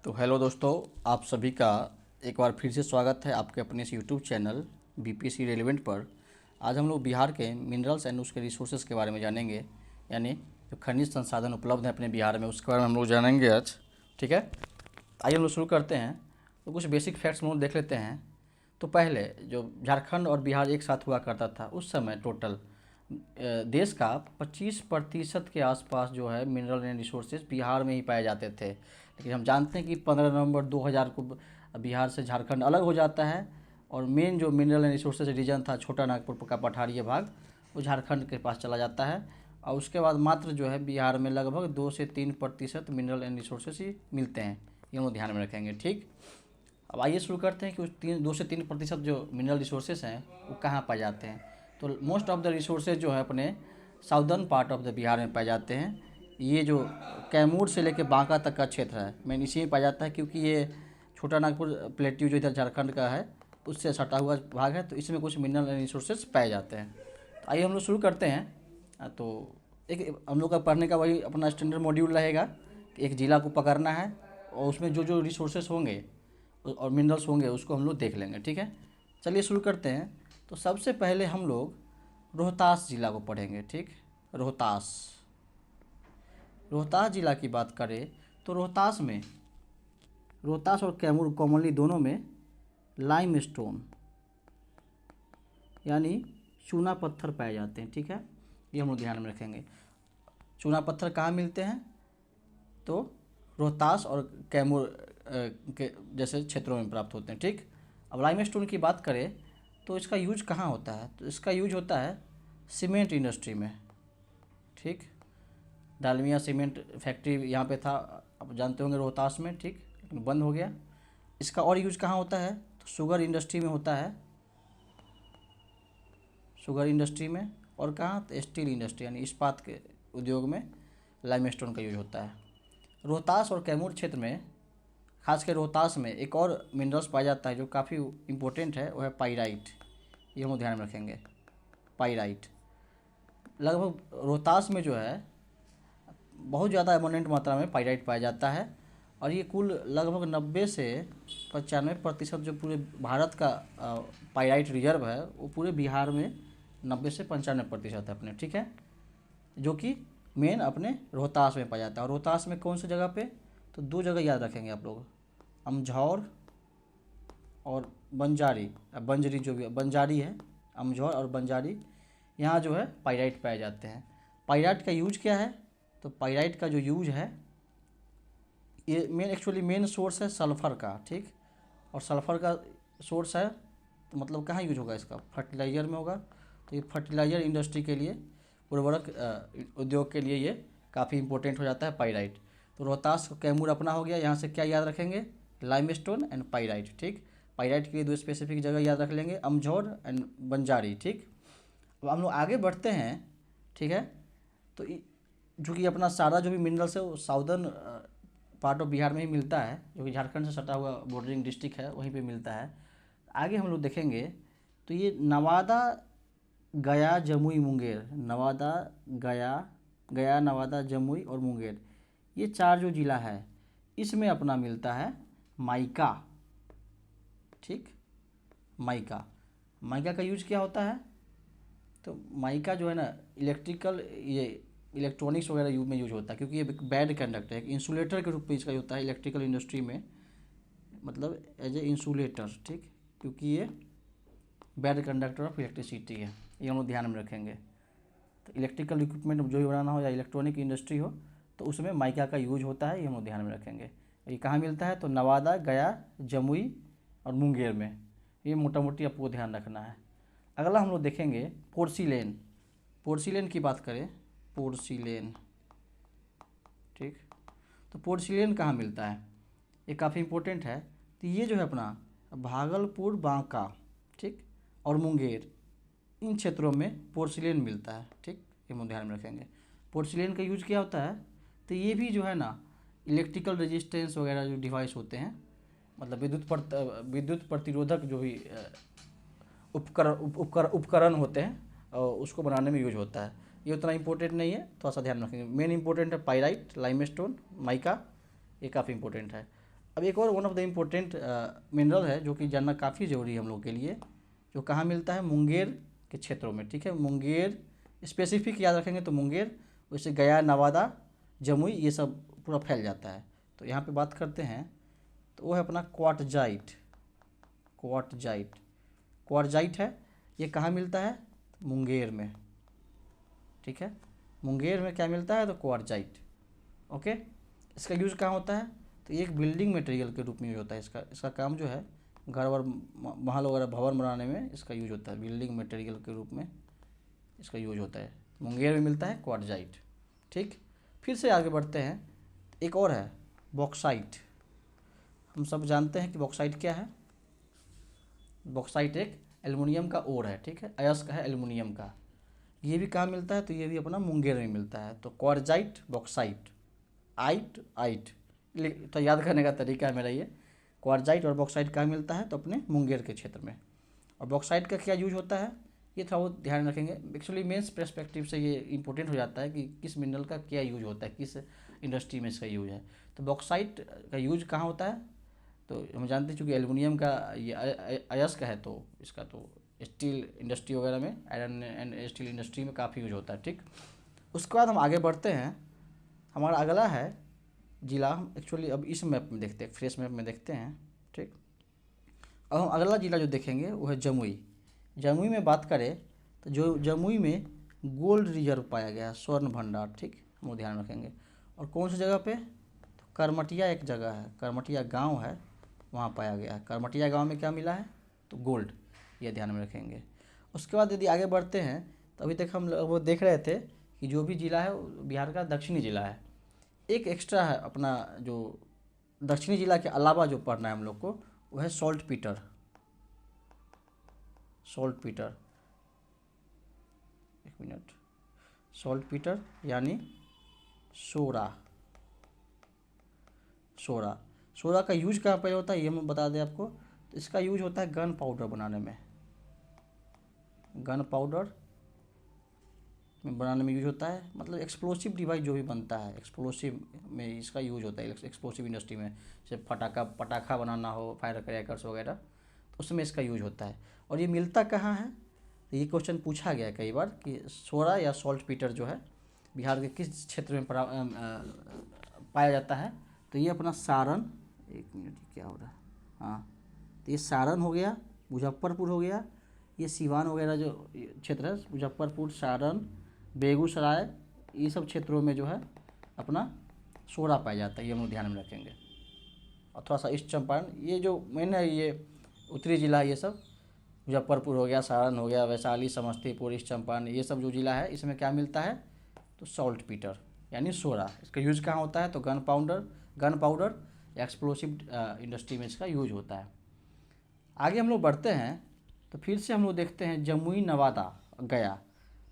तो हेलो दोस्तों, आप सभी का एक बार फिर से स्वागत है आपके अपने इस यूट्यूब चैनल बीपीएससी रेलेवेंट पर। आज हम लोग बिहार के मिनरल्स एंड उसके रिसोर्सेज के बारे में जानेंगे, यानी जो खनिज संसाधन उपलब्ध हैं अपने बिहार में उसके बारे में हम लोग जानेंगे आज। ठीक है, आइए हम लोग शुरू करते हैं। तो कुछ बेसिक फैक्ट्स हम लोग देख लेते हैं। तो पहले जो झारखंड और बिहार एक साथ हुआ करता था उस समय टोटल देश का 25% के आसपास जो है मिनरल एंड रिसोर्सेज बिहार में ही पाए जाते थे। लेकिन हम जानते हैं कि 15 नवंबर 2000 को बिहार से झारखंड अलग हो जाता है और मेन जो मिनरल एंड रिसोर्सेज रीजन था छोटा नागपुर का पठारी भाग वो झारखंड के पास चला जाता है। और उसके बाद मात्र जो है बिहार में लगभग 2 से 3% मिनरल एंड रिसोर्सेज ही मिलते हैं। ये हम लोग ध्यान में रखेंगे। ठीक, अब आइए शुरू करते हैं कि उस 2 से 3% जो मिनरल रिसोर्सेज हैं वो कहाँ पाए जाते हैं। तो मोस्ट ऑफ द रिसोर्सेज जो है अपने southern part of the Bihar में पाए जाते हैं। ये जो कैमूर से लेकर बांका तक का क्षेत्र है मेन इसी में पाया जाता है, क्योंकि ये छोटा नागपुर प्लेट्यू जो इधर झारखंड का है उससे सटा हुआ भाग है, तो इसमें कुछ मिनरल रिसोर्सेज पाए जाते हैं। तो आइए हम लोग शुरू करते हैं। तो एक हम लोग का पढ़ने का वही अपना स्टैंडर्ड मॉड्यूल रहेगा कि एक ज़िला को पकड़ना है और उसमें जो जो रिसोर्सेज होंगे और मिनरल्स होंगे उसको हम लोग देख लेंगे। ठीक है, चलिए शुरू करते हैं। तो सबसे पहले हम लोग रोहतास ज़िला को पढ़ेंगे। ठीक, रोहतास रोहतास ज़िला की बात करें तो रोहतास और कैमूर कॉमनली दोनों में लाइम स्टोन यानी चूना पत्थर पाए जाते हैं। ठीक है, ये हम लोग ध्यान में रखेंगे। चूना पत्थर कहाँ मिलते हैं? तो रोहतास और कैमूर के जैसे क्षेत्रों में प्राप्त होते हैं। ठीक, अब लाइमस्टोन की बात करें तो इसका यूज कहाँ होता है? तो इसका यूज होता है सीमेंट इंडस्ट्री में। ठीक, डालमिया सीमेंट फैक्ट्री यहाँ पे था, आप जानते होंगे रोहतास में। ठीक, लेकिन बंद हो गया। इसका और यूज कहाँ होता है? तो शुगर इंडस्ट्री में होता है, शुगर इंडस्ट्री में। और कहाँ? तो स्टील इंडस्ट्री यानी इस्पात के उद्योग में लाइमस्टोन का यूज होता है। रोहतास और कैमूर क्षेत्र में, खासकर रोहतास में एक और मिनरल्स पाया जाता है जो काफ़ी इम्पोर्टेंट है, वो है पाइराइट। ये हम ध्यान में रखेंगे, पाइराइट। लगभग रोहतास में जो है बहुत ज़्यादा एबंडेंट मात्रा में पाइराइट पाया जाता है और ये कुल लगभग 90 से 95% जो पूरे भारत का पाइराइट रिजर्व है वो पूरे बिहार में 90 से 95% है अपने। ठीक है, जो कि मेन अपने रोहतास में पाया जाता है। और रोहतास में कौन सी जगह पे? तो दो जगह याद रखेंगे आप लोग, अमझौर और बंजारी। बंजरी जो भी बंजारी है, अमझौर और बंजारी, यहाँ जो है पाइराइट पाए जाते हैं। पाइराइट का यूज क्या है? तो पाइराइट का जो यूज है ये मेन सोर्स है सल्फ़र का। ठीक, और सल्फ़र का सोर्स है तो मतलब कहाँ यूज होगा इसका? फर्टिलाइज़र में होगा। तो ये फर्टिलाइज़र इंडस्ट्री के लिए, उर्वरक उद्योग के लिए ये काफ़ी इंपॉर्टेंट हो जाता है पाइराइट। तो रोहतास कैमूर अपना हो गया। यहाँ से क्या याद रखेंगे? Limestone and pyrite. ठीक, पाइराइट के लिए दो स्पेसिफिक जगह याद रख लेंगे, अमझौर एंड बंजारी। ठीक, अब हम लोग आगे बढ़ते हैं। ठीक है, तो जो कि अपना सारा जो भी मिनरल्स है वो साउदर्न पार्ट ऑफ बिहार में ही मिलता है, जो कि झारखंड से सटा हुआ बॉर्डरिंग डिस्ट्रिक्ट है वहीं पे मिलता है। आगे हम लोग देखेंगे तो ये नवादा, गया, जमुई, मुंगेर, नवादा, गया, नवादा, जमुई और मुंगेर, ये चार जो ज़िला है इसमें अपना मिलता है माइका। ठीक, माइका। माइका का यूज क्या होता है? तो माइका जो है ना इलेक्ट्रिकल, ये इलेक्ट्रॉनिक्स वगैरह यूज में यूज होता है, क्योंकि ये एक बैड कंडक्टर है, एक इंसुलेटर के रूप में इसका होता है इलेक्ट्रिकल इंडस्ट्री में, मतलब एज ए इंसुलेटर। ठीक, क्योंकि ये बैड कंडक्टर ऑफ इलेक्ट्रिसिटी है, ये हम लोग ध्यान में रखेंगे। तो इलेक्ट्रिकल इक्विपमेंट जो भी बनाना हो या इलेक्ट्रॉनिक इंडस्ट्री हो तो उसमें माइका का यूज होता है, ये हम लोग ध्यान में रखेंगे। ये कहाँ मिलता है? तो नवादा, गया, जमुई और मुंगेर में। ये मोटा मोटी आपको ध्यान रखना है। अगला हम लोग देखेंगे पोर्सिलेन। पोर्सिलेन की बात करें, पोर्सिलेन। ठीक, तो पोर्सिलेन कहाँ मिलता है? ये काफ़ी इम्पोर्टेंट है। तो ये जो है अपना भागलपुर, बांका, ठीक, और मुंगेर, इन क्षेत्रों में पोर्सिलेन मिलता है। ठीक, ये हम ध्यान में रखेंगे। पोर्सिलेन का यूज क्या होता है? तो ये भी जो है ना इलेक्ट्रिकल रेजिस्टेंस वगैरह जो डिवाइस होते हैं, मतलब विद्युत प्रतिरोधक जो भी उपकरण होते हैं उसको बनाने में यूज होता है। ये उतना इंपॉर्टेंट नहीं है, थोड़ा सा ध्यान रखेंगे। मेन इंपॉर्टेंट है पाइराइट, लाइमस्टोन, माइका, ये काफ़ी इंपॉर्टेंट है। अब एक और one of the important mineral है जो कि जानना काफ़ी ज़रूरी है हम लोग के लिए, जो कहाँ मिलता है, मुंगेर के क्षेत्रों में, ठीक है। मुंगेर स्पेसिफिक याद रखेंगे तो मुंगेर, वैसे गया, नवादा, जमुई ये सब पूरा फैल जाता है। तो यहाँ पे बात करते हैं तो वो है अपना क्वार्टजाइट। क्वार्टजाइट क्वार्टजाइट है, ये कहाँ मिलता है, मुंगेर में, ठीक है। मुंगेर में क्या मिलता है, तो क्वार्टजाइट। ओके, इसका यूज़ कहाँ होता है, तो ये एक बिल्डिंग मटेरियल के रूप में यूज होता है। इसका काम जो है घर वर, महल वगैरह, भवन बनाने में इसका यूज होता है, बिल्डिंग मटेरियल के रूप में इसका यूज होता है। मुंगेर में मिलता है क्वार्टजाइट, ठीक। फिर से आगे बढ़ते हैं, एक और है बॉक्साइट। हम सब जानते हैं कि बॉक्साइट क्या है। बॉक्साइट एक एल्युमिनियम का ओर है, ठीक है, अयस्क है एल्युमिनियम का। ये भी कहाँ मिलता है, तो ये भी अपना मुंगेर में मिलता है। तो क्वार्टजाइट, बॉक्साइट, आइट आइट, तो याद करने का तरीका है मेरा ये। क्वार्टजाइट और बॉक्साइट कहाँ मिलता है, तो अपने मुंगेर के क्षेत्र में। और बॉक्साइट का क्या यूज होता है, ये थोड़ा बहुत ध्यान रखेंगे। एक्चुअली मेंस पर्सपेक्टिव से ये इंपॉर्टेंट हो जाता है कि किस मिनरल का क्या यूज होता है, किस इंडस्ट्री में इसका यूज है। तो बॉक्साइट का यूज कहाँ होता है, तो हम जानते हैं चूँकि एल्युमिनियम का ये अयस्क है, तो इसका तो स्टील इंडस्ट्री वगैरह में, आयरन एंड स्टील इंडस्ट्री में काफ़ी यूज होता है, ठीक। उसके बाद हम आगे बढ़ते हैं, हमारा अगला है जिला। हम एक्चुअली अब इस मैप में देखते हैं, फ्रेश मैप में देखते हैं, ठीक। अब हम अगला जिला जो देखेंगे वो है जमुई। जमुई में बात करें तो जो जमुई में गोल्ड रिजर्व पाया गया है, स्वर्ण भंडार, ठीक, हम वो ध्यान रखेंगे। और कौन सी जगह पे, तो करमटिया एक जगह है, करमटिया गांव है, वहाँ पाया गया है। करमटिया गांव में क्या मिला है, तो गोल्ड, ये ध्यान में रखेंगे। उसके बाद यदि आगे बढ़ते हैं तो अभी तक हम वो देख रहे थे कि जो भी जिला है वो बिहार का दक्षिणी जिला है। एक एक्स्ट्रा है अपना, जो दक्षिणी जिला के अलावा जो पढ़ना है हम लोग को, वो है सॉल्ट पीटर। सॉल्ट पीटर, एक मिनट, सॉल्ट पीटर यानी सोरा। सोरा, सोरा का यूज कहाँ पर होता है ये हम बता दें आपको। तो इसका यूज होता है गन पाउडर बनाने में, गन पाउडर बनाने में यूज होता है। मतलब एक्सप्लोसिव डिवाइस जो भी बनता है, एक्सप्लोसिव में इसका यूज होता है, एक्सप्लोसिव इंडस्ट्री में, जैसे पटाखा बनाना हो, फायर क्रैकर्स वगैरह, तो उसमें इसका यूज होता है। और ये मिलता कहाँ है, तो ये क्वेश्चन पूछा गया कई बार कि सोरा या सॉल्ट पीटर जो है बिहार के किस क्षेत्र में पाया जाता है। तो ये अपना सारण, एक मिनट क्या हो रहा है, हाँ, तो ये सारण हो गया, मुजफ्फरपुर हो गया, ये सिवान वगैरह जो क्षेत्र है, मुजफ्फरपुर, सारण, बेगूसराय, ये सब क्षेत्रों में जो है अपना सोरा पाया जाता है, ये हम लोग ध्यान में रखेंगे। और थोड़ा सा ईस्ट चंपारण, ये जो मेन है ये उत्तरी जिला, ये सब मुजफ्फरपुर हो गया, सारण हो गया, वैशाली, समस्तीपुर, ईस्ट चंपारण, ये सब जो जिला है इसमें क्या मिलता है, तो सॉल्ट पीटर यानी सोरा। इसका यूज कहाँ होता है, तो गन पाउडर या एक्सप्लोसिव इंडस्ट्री में इसका यूज होता है। आगे हम लोग बढ़ते हैं तो फिर से हम लोग देखते हैं जमुई, नवादा, गया।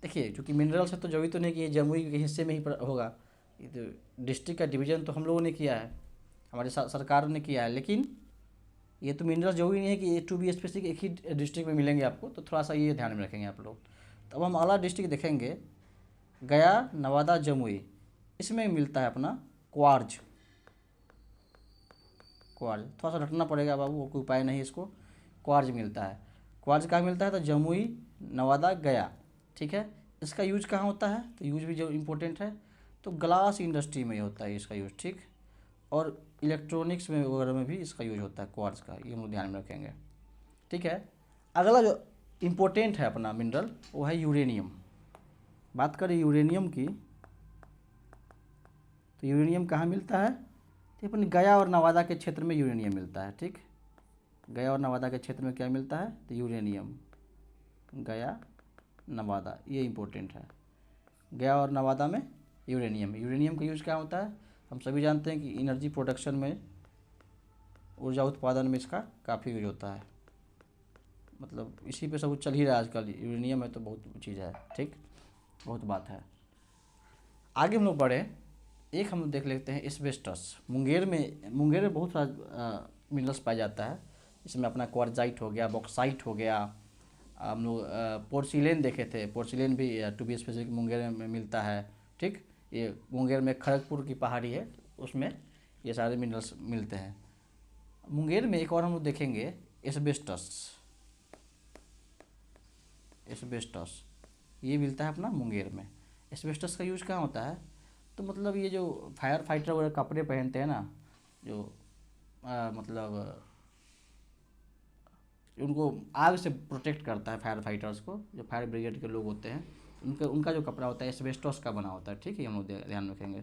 देखिए चूँकि मिनरल्स है तो जरूरी तो नहीं कि ये जमुई के हिस्से में ही होगा, ये तो डिस्ट्रिक्ट का डिवीज़न तो हम लोगों ने किया है, हमारे सरकार ने किया है, लेकिन ये तो मिनरल्स जरूरी नहीं है कि ये टू बी स्पेसिफिक एक ही डिस्ट्रिक्ट में मिलेंगे आपको, तो थोड़ा सा ये ध्यान में रखेंगे आप लोग। तो अब हम अगला डिस्ट्रिक्ट देखेंगे, गया, नवादा, जमुई, इसमें मिलता है अपना क्वार्ज। क्वार्ज थोड़ा सा रटना पड़ेगा बाबू, वो कोई उपाय नहीं, इसको क्वार्ज मिलता है। क्वार्ज कहाँ मिलता है, तो जमुई, नवादा, गया, ठीक है। इसका यूज कहाँ होता है, तो यूज भी जो इम्पोर्टेंट है, तो ग्लास इंडस्ट्री में ही होता है इसका यूज, ठीक। और इलेक्ट्रॉनिक्स में वगैरह में भी इसका यूज होता है क्वार्ज का, ये हम लोग ध्यान में रखेंगे, ठीक है। अगला जो इम्पोर्टेंट है अपना मिनरल वो है यूरेनियम। बात करें यूरेनियम की, तो यूरेनियम कहाँ मिलता है, तो अपने गया और नवादा के क्षेत्र में यूरेनियम मिलता है, ठीक। गया और नवादा के क्षेत्र में क्या मिलता है, तो यूरेनियम, गया, नवादा, ये इम्पोर्टेंट है। गया और नवादा में यूरेनियम। यूरेनियम का यूज क्या होता है, हम सभी जानते हैं कि एनर्जी प्रोडक्शन में, ऊर्जा उत्पादन में इसका काफ़ी यूज होता है। मतलब इसी पे सब कुछ चल ही रहा है आजकल, यूरेनियम है तो बहुत चीज़ है, ठीक, बहुत बात है। आगे हम लोग बढ़े, एक हम देख लेते हैं एस्बेस्टस। मुंगेर में बहुत सारा मिनरल्स पाया जाता है, इसमें अपना क्वार्जाइट हो गया, बॉक्साइट हो गया, हम लोग पोर्सिलेन देखे थे, पोर्सिलेन भी टू बी स्पेसिफिक मुंगेर में मिलता है, ठीक। ये मुंगेर में खड़गपुर की पहाड़ी है, उसमें ये सारे मिनरल्स मिलते हैं। मुंगेर में एक और हम लोग देखेंगे एस्बेस्टस। एस्बेस्टस ये मिलता है अपना मुंगेर में। एस्बेस्टस का यूज़ कहाँ होता है, तो मतलब ये जो फायर फाइटर वगैरह कपड़े पहनते हैं ना, जो मतलब उनको आग से प्रोटेक्ट करता है, फायर फाइटर्स को, जो फायर ब्रिगेड के लोग होते हैं उनका उनका जो कपड़ा होता है एस्बेस्टस का बना होता है। ठीक है, हम लोग ध्यान रखेंगे।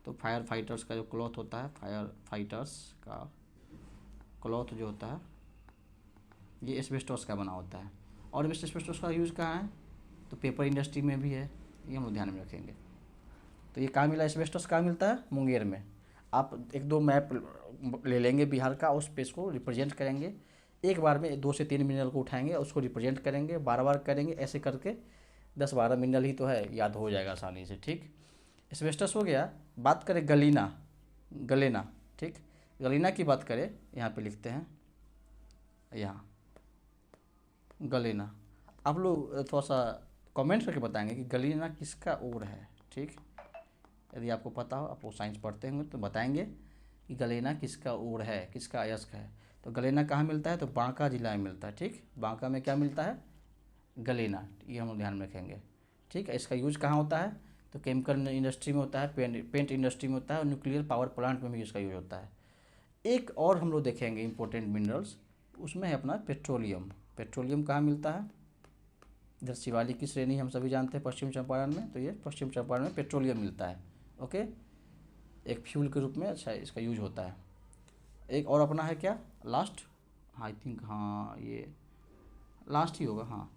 तो फायर फाइटर्स का जो क्लॉथ होता है, फायर फाइटर्स का क्लॉथ जो होता है ये एस्बेस्टस का बना होता है। और एस्बेस्टस का यूज़ कहाँ है, तो पेपर इंडस्ट्री में भी है, ये हम लोग ध्यान में रखेंगे। तो ये कहाँ मिला, एस्बेस्टस कहाँ मिलता है, मुंगेर में। आप एक दो मैप ले लेंगे बिहार का, उस पे इसको रिप्रेजेंट करेंगे, एक बार में 2 से 3 मिनरल को उठाएंगे, उसको रिप्रेजेंट करेंगे, बार बार करेंगे, ऐसे करके 10-12 मिनरल ही तो है, याद हो जाएगा आसानी से। ठीक, एस्बेस्टस हो गया। बात करें गलीना, गलेना। ठीक, गलीना की बात करें, यहाँ पे लिखते हैं, यहाँ गलेना। आप लोग थोड़ा सा कमेंट करके बताएंगे कि गलीना किसका ओर है। ठीक, यदि आपको पता हो, आप वो साइंस पढ़ते होंगे तो बताएंगे कि गलेना किसका ओर है, किसका अयस्क है। तो गलेना कहाँ मिलता है, तो बांका जिला में मिलता है। ठीक, बांका में क्या मिलता है, गलेना, ये हम लोग ध्यान में रखेंगे। ठीक है, इसका यूज कहाँ होता है, तो केमिकल इंडस्ट्री में होता है, पेंट इंडस्ट्री में होता है, और न्यूक्लियर पावर प्लांट में भी इसका यूज होता है। एक और हम लोग देखेंगे इंपॉर्टेंट मिनरल्स, उसमें है अपना पेट्रोलियम। पेट्रोलियम कहाँ मिलता है, इधर शिवालिक की श्रेणी हम सभी जानते हैं पश्चिम चंपारण में, तो ये पश्चिम चंपारण में पेट्रोलियम मिलता है। ओके, एक फ्यूल के रूप में अच्छा इसका यूज होता है। एक और अपना है क्या, लास्ट, आई थिंक, हाँ ये लास्ट ही होगा, हाँ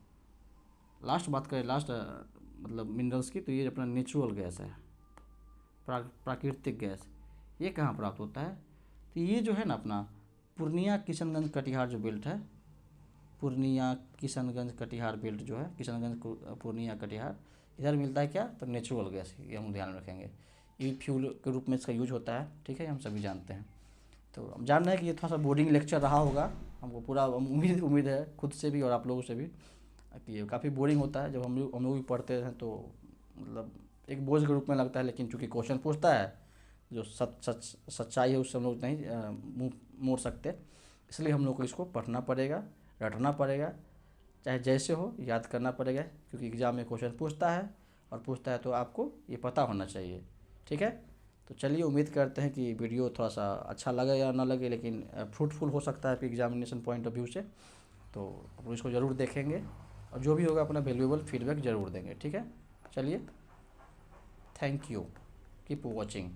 लास्ट बात करें, लास्ट मतलब मिनरल्स की, तो ये अपना नेचुरल गैस है, प्राकृतिक गैस। ये कहाँ प्राप्त होता है, तो ये जो है ना अपना पूर्णिया किशनगंज कटिहार जो बेल्ट है, पूर्णिया किशनगंज कटिहार बेल्ट जो है, किशनगंज पूर्णिया कटिहार, इधर मिलता है क्या, तो नेचुरल गैस, ये हम ध्यान रखेंगे। ये फ्यूल के रूप में इसका यूज होता है। ठीक है, हम सभी जानते हैं। तो हम जान रहे हैं कि ये थोड़ा सा बोरिंग लेक्चर रहा होगा, हमको पूरा उम्मीद है खुद से भी और आप लोगों से भी कि ये काफ़ी बोरिंग होता है। जब हम लोग भी पढ़ते हैं तो मतलब एक बोझ के रूप में लगता है, लेकिन चूंकि क्वेश्चन पूछता है, जो सच्चाई है उससे हम लोग नहीं मुँह मोड़ सकते, इसलिए हम लोग को इसको पढ़ना पड़ेगा, रटना पड़ेगा, चाहे जैसे हो याद करना पड़ेगा, क्योंकि एग्ज़ाम में क्वेश्चन पूछता है, और पूछता है तो आपको ये पता होना चाहिए। ठीक है, तो चलिए उम्मीद करते हैं कि वीडियो थोड़ा सा अच्छा लगे या ना लगे, लेकिन फ्रूटफुल हो सकता है आपकी एग्जामिनेशन पॉइंट ऑफ व्यू से। तो आप लोग इसको ज़रूर देखेंगे, और जो भी होगा अपना वैल्यूएबल फीडबैक ज़रूर देंगे। ठीक है, चलिए, थैंक यू, कीप वॉचिंग।